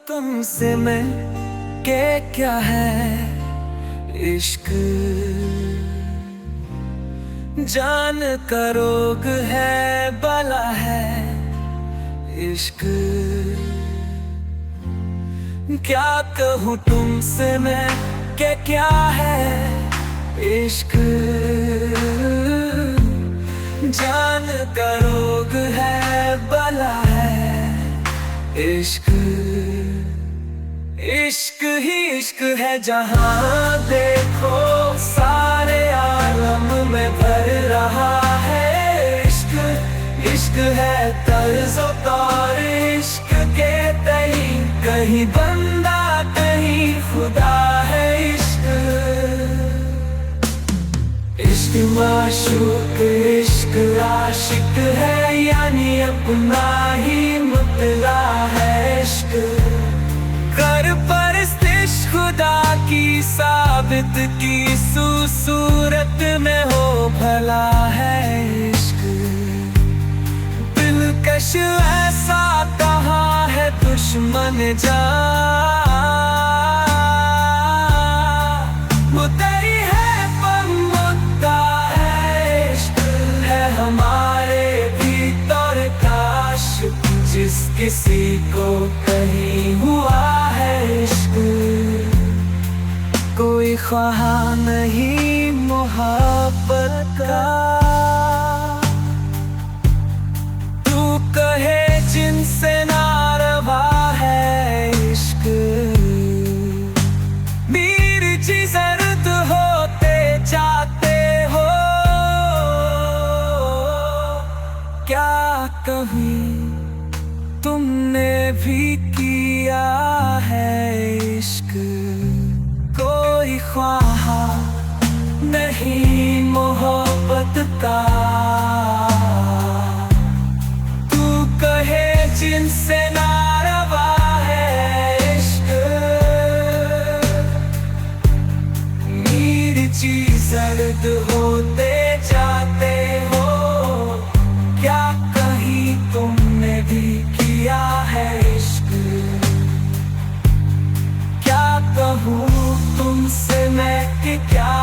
तुमसे मैं के क्या है इश्क, जान का रोग है बला है इश्क। क्या कहूँ तुमसे मैं के क्या है इश्क, जान का रोग है बला है इश्क। इश्क ही इश्क है जहाँ देखो सारे आलम में भर रहा है इश्क। इश्क है तर्ज़ो तौर इश्क के तई, कहीं बंदा कहीं खुदा है इश्क। इश्क माशूक इश्क आशिक है, यानी अपना ही मुतला है इश्क। कर परस्तिश खुदा की साबित की सूरत में हो भला है इश्क। दिलकश ऐसा कहाँ है दुश्मन जा, मुद्दई है पर मुद्दा है इश्क। है हमारे भीतर काश जिस किसी को कहीं हुआ है इश्क। कोई ख्वाहा नहीं मोहब्बत का, तू कहे जिनसे नारवा है इश्क। मीर जी जर्द होते जाते हो, क्या कहूँ तुमने भी किया है इश्क। कोई ख्वाहा नहीं मोहब्बत का, तू कहे जिनसे नारवा है इश्क। मीर जी जर्द होते जाते हो, क्या कहीं तुमने भी किया है इश्क। क्या कहूँ तुमसे मैं कि क्या